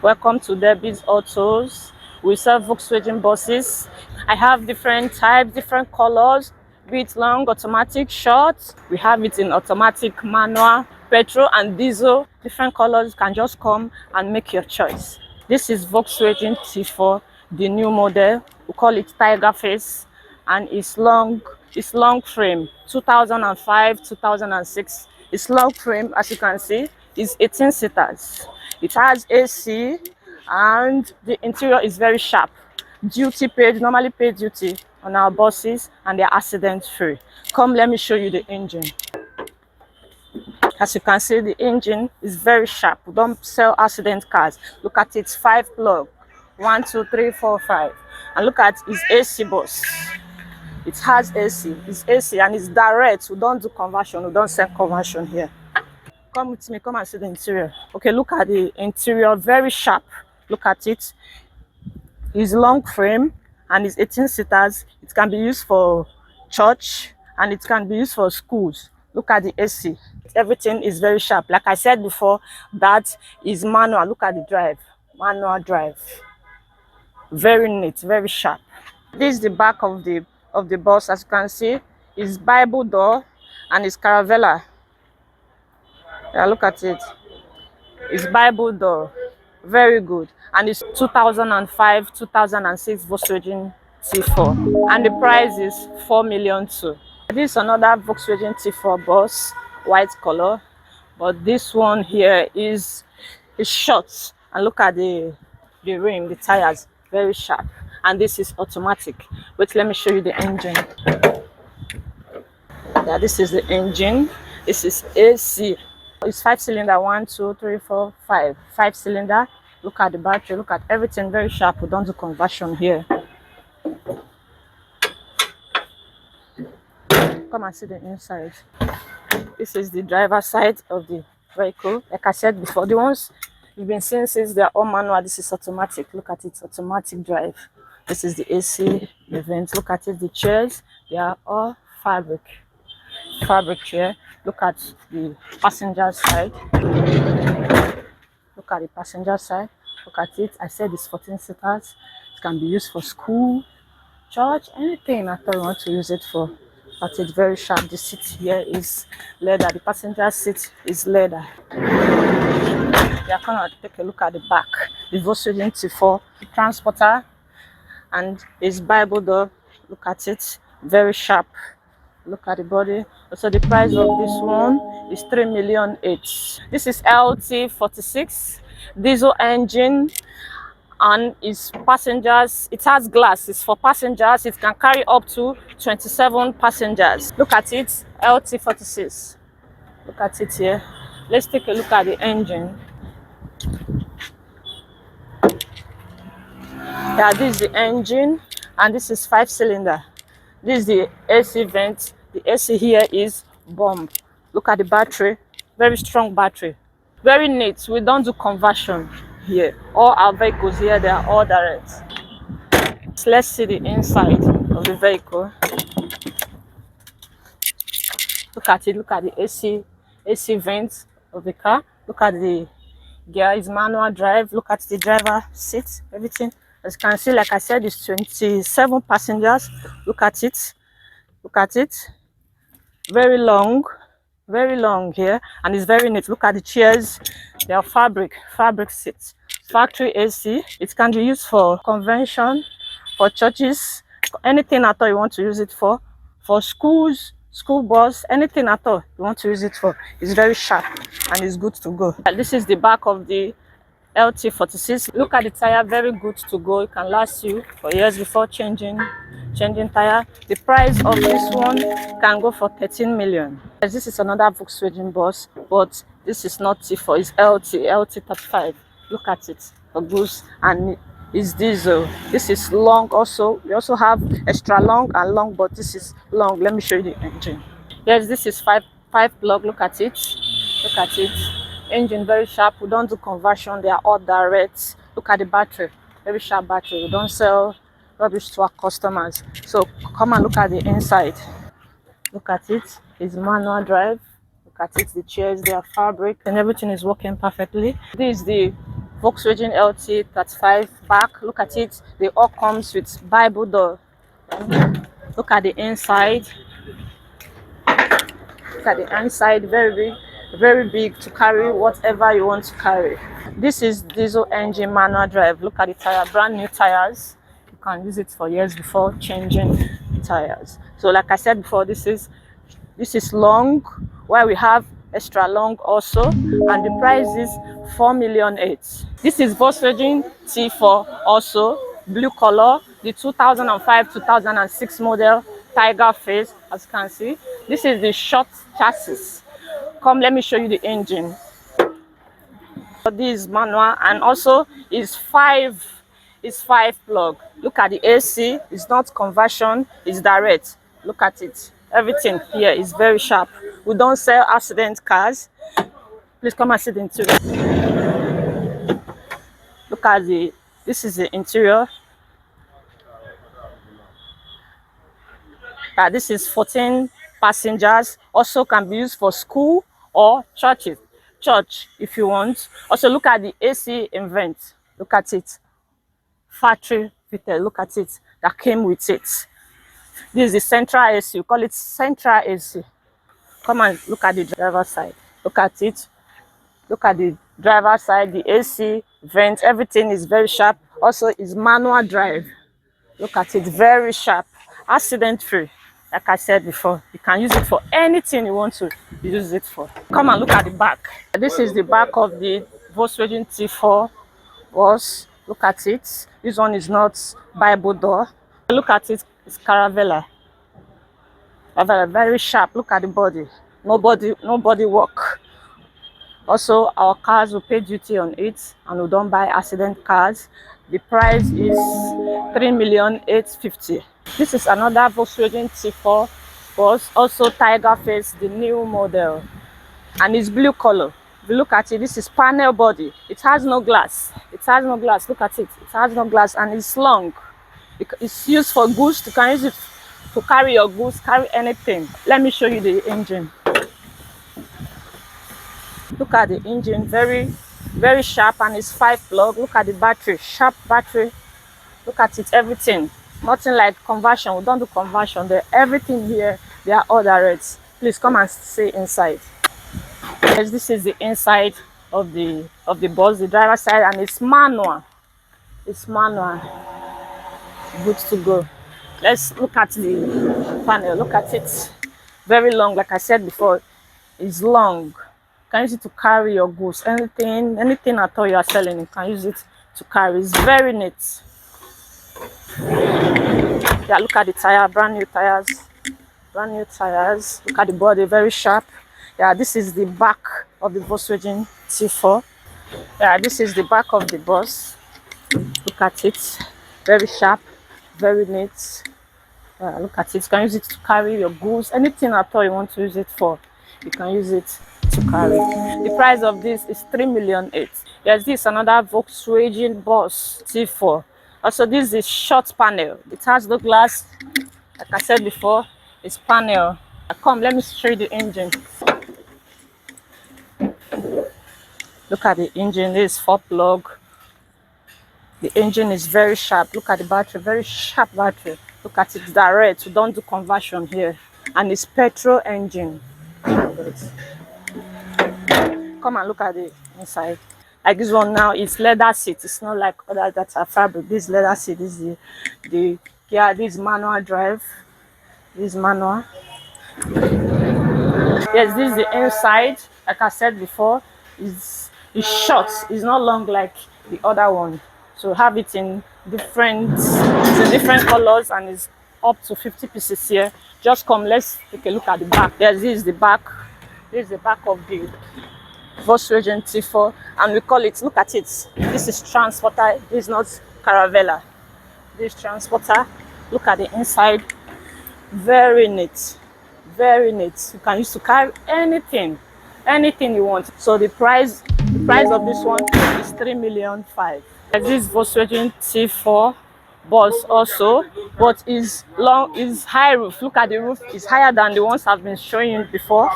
Welcome to Debbie's Autos. We sell Volkswagen buses. I have different types, different colors, be it long, automatic, short. We have it in automatic, manual, petrol and diesel. Different colors. You can just come and make your choice. This is Volkswagen T4, the new model. We call it Tiger Face, and it's long frame, 2005, 2006. It's long frame, as you can see. It's 18 seaters. It has AC, and the interior is very sharp. Duty paid, normally paid duty on our buses, and they're accident free. Come, let me show you the engine. As you can see, the engine is very sharp. We don't sell accident cars. Look at its 5 plug, 1, 2, 3, 4, 5, and look at its AC bus. It has AC. It's AC and it's direct. We don't do conversion. We don't sell conversion here. Come with me. Come and see the interior. Okay, look at the interior. Very sharp. Look at it. It's long frame and it's 18 seaters. It can be used for church and it can be used for schools. Look at the AC. Everything is very sharp. Like I said before, that is manual. Look at the drive. Manual drive. Very neat. Very sharp. This is the back of the bus. As you can see, it's Bible door and it's Caravella. Yeah, look at it. It's Bible door. Very good. And it's 2005, 2006 Volkswagen T4. And the price is 4 million too. This is another Volkswagen T4 bus, white color. But this one here is short. And look at the rim, the tires, very sharp. And this is automatic. Wait, let me show you the engine. Yeah, this is the engine. This is AC. It's 5-cylinder, 1, 2, 3, 4, 5. 5-cylinder. Look at the battery. Look at everything, very sharp. We don't do conversion here. Come and see the inside. This is the driver's side of the vehicle. Like I said before, the ones you've been seeing since they are all manual. This is automatic. Look at it, automatic drive. This is the AC, the vents. Look at it, the chairs. They are all fabric chair. Look at the passenger side. Look at the passenger side. Look at it. I said it's 14 seaters. It can be used for school, church, anything I thought you want to use it for. But it's very sharp. The seat here is leather. The passenger seat is leather. Yeah, come on, take a look at the back. The Volkswagen T4 transporter and its Bible door. Look at it. Very sharp. Look at the body. Also, the price of this one is 3,000,008. This is LT46 diesel engine, and its passengers. It has glass. It's for passengers. It can carry up to 27 passengers. Look at it. LT46. Look at it here. Let's take a look at the engine. Yeah, this is the engine, and this is 5-cylinder. This is the AC vent. The AC here is bomb. Look at the battery. Very strong battery. Very neat. We don't do conversion here. All our vehicles here, they are all direct. So let's see the inside of the vehicle. Look at it. Look at the AC vents of the car. Look at the gear. It's manual drive. Look at the driver seat. Everything. As you can see, like I said, it's 27 passengers. Look at it. Look at it. Very long here, and it's very neat. Look at the chairs. They are fabric seats. Factory AC. It can be used for convention, for churches, anything at all you want to use it for schools, school bus, anything at all you want to use it for. It's very sharp and it's good to go. And this is the back of the LT46. Look at the tire, very good to go. It can last you for years before changing tire. The price of this one can go for 13 million. This is another Volkswagen bus, but this is not T4, it's LT35. Look at it, a boost, and it's diesel. This is long also. We also have extra long and long, but this is long. Let me show you the engine. Yes, this is 5 plug. Look at it. Look at it. Engine very sharp. We don't do conversion. They are all direct. Look at the battery. Very sharp battery. We don't sell rubbish to our customers. So come and look at the inside. Look at it. It's manual drive. Look at it. The chairs, they are fabric, and everything is working perfectly. This is the Volkswagen LT 35 back. Look at it. They all comes with Bible door. Look at the inside. Look at the inside. Very big to carry whatever you want to carry. This is diesel engine manual drive. Look at the tire, brand new tires. You can use it for years before changing tires. So like I said before, this is long, where we have extra long also, and the price is 4,800,000. This is Volkswagen T4 also, blue color, the 2005-2006 model, tiger face. As you can see, this is the short chassis. Come, let me show you the engine. This is manual, and also is five plug. Look at the AC. It's not conversion, it's direct. Look at it. Everything here is very sharp. We don't sell accident cars. Please come and see the interior. Look at this is the interior. This is 14 passengers. Also can be used for school or church if you want. Also look at the AC invent. Look at it. Factory fitted. Look at it. That came with it. This is the central AC. We call it central AC. Come and look at the driver's side. Look at it. Look at the driver's side, the AC, vent, everything is very sharp. Also, is manual drive. Look at it, very sharp, accident free. Like I said before, you can use it for anything you want to use it for. Come and look at the back. This is the back of the Volkswagen T4 bus. Look at it. This one is not Bible door. Look at it. It's Caravella. Very sharp. Look at the body. Nobody work. Also, our cars will pay duty on it, and we don't buy accident cars. The price is 3,850,000. This is another Volkswagen T4 bus, also tiger face, the new model, and it's blue color. If you look at it, this is panel body. It has no glass. It has no glass. Look at it. It has no glass, and it's long. It's used for goods. You can use it to carry your goods, carry anything. Let me show you the engine. Look at the engine, very sharp, and it's 5 plug. Look at the battery, sharp battery. Look at it, everything. Nothing like conversion. We don't do conversion there. Everything here, they are all direct. Please come and see inside. Yes, this is the inside of the bus, the driver's side, and it's manual. It's manual. Good to go. Let's look at the panel. Look at it. Very long, like I said before. It's long. You can use it to carry your goods, anything at all you are selling, you can use it to carry. It's very neat. Yeah, look at the tire, brand new tires. Look at the body, very sharp. Yeah, this is the back of the Volkswagen T4. Yeah, this is the back of the bus. Look at it, very sharp, very neat. Look at it. You can use it to carry your goods, anything at all you want to use it for, you can use it to carry. The price of this is 3,800,000. Yes, this is another Volkswagen bus T4. Also, this is short panel. It has no glass. Like I said before, it's panel. Come, let me show you the engine. Look at the engine. This is 4 plug. The engine is very sharp. Look at the battery, very sharp battery. Look at it, direct. We don't do conversion here, and it's petrol engine. Come and look at the inside. Like this one now, it's leather seat. It's not like other that are fabric. This leather seat. This is this manual drive. This manual. Yes, this is the inside. Like I said before, it's short. It's not long like the other one. So have it in different colors, and it's up to 50 pieces here. Just come, let's take a look at the back. Yes, this is the back. This is the back of the Volkswagen T4, and we call it, look at it, this is transporter. This is not Caravella. This is transporter. Look at the inside, very neat, very neat. You can use to carry anything you want. So the price of this one is 3,500,000. This Volkswagen T4 bus also, but is high roof. Look at the roof, is higher than the ones I've been showing you before.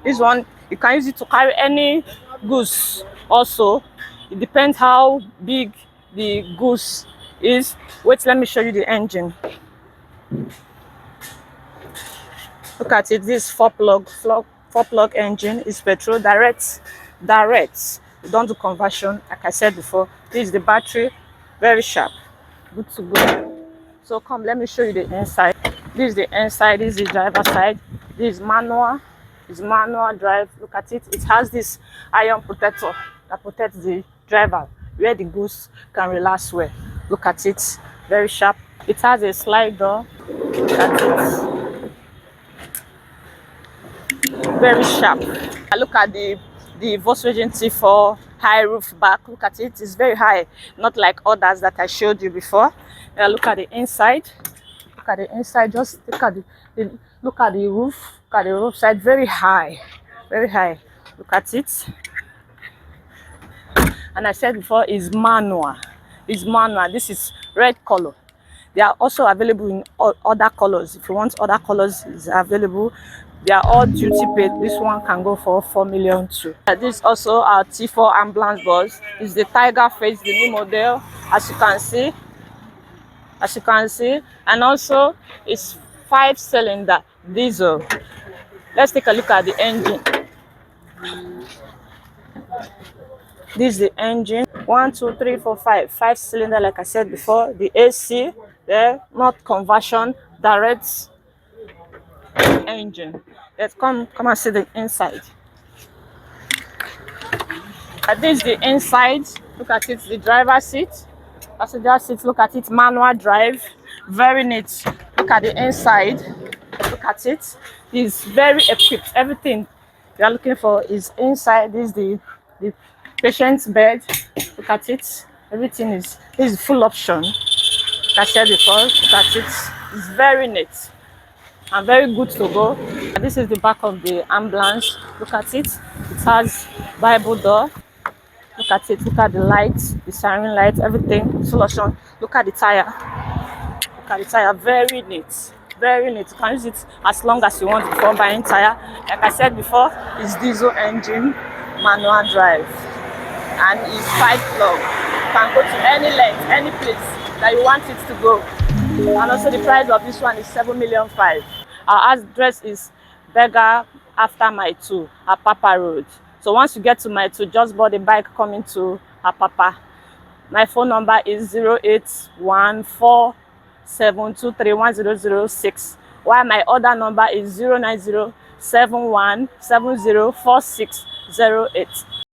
This one, you can use it to carry any goods also. It depends how big the goose is. Wait, let me show you the engine. Look at it. This four plug engine is petrol direct. We don't do conversion, like I said before. This is the battery, very sharp, good to go. So come, let me show you the inside. This is the inside. This is the driver side. This is manual. It's manual drive. Look at it. It has this iron protector that protects the driver, where the goose can relax well. Look at it. Very sharp. It has a slide door. Look at it. Very sharp. I look at the Volkswagen T4 high roof back. Look at it. It's very high, not like others that I showed you before. Now look at the inside. Look at the inside. Just look at look at the roof. Look at the roof side. Very high, very high. Look at it. And I said before, is manual. It's manual. This is red color. They are also available in other colors. If you want other colors, is available. They are all duty paid. This one can go for 4 million too. This is also our T4 ambulance bus. It's the Tiger Face, the new model, as you can see. As you can see, and also it's 5-cylinder diesel. Let's take a look at the engine. This is the engine. 1, 2, 3, 4, 5. 5-cylinder, like I said before. The AC there, not conversion, direct engine. Let's come and see the inside. This is the inside. Look at it. The driver's seat, passenger seat. Look at it. Manual drive. Very neat. Look at the inside. Look at it. It's very equipped. Everything you are looking for is inside. This is the patient's bed. Look at it. Everything is full option. Like I said before, look at it. It's very neat and very good to go. And this is the back of the ambulance. Look at it. It has Bible door. Look at it. Look at the lights, the siren lights, everything. Full option. Look at the tire. Look at the tire. Very neat. Very neat. You can use it as long as you want before buying tire. Like I said before, it's diesel engine, manual drive, and it's 5-plug. You can go to any length, any place that you want it to go. And also the price of this one is 7.5 million. Our address is Beggar after Mile 2, Apapa Road. So once you get to Mile 2, just board the bike coming to Apapa. My phone number is 08147231006, while my other number is 09071704608.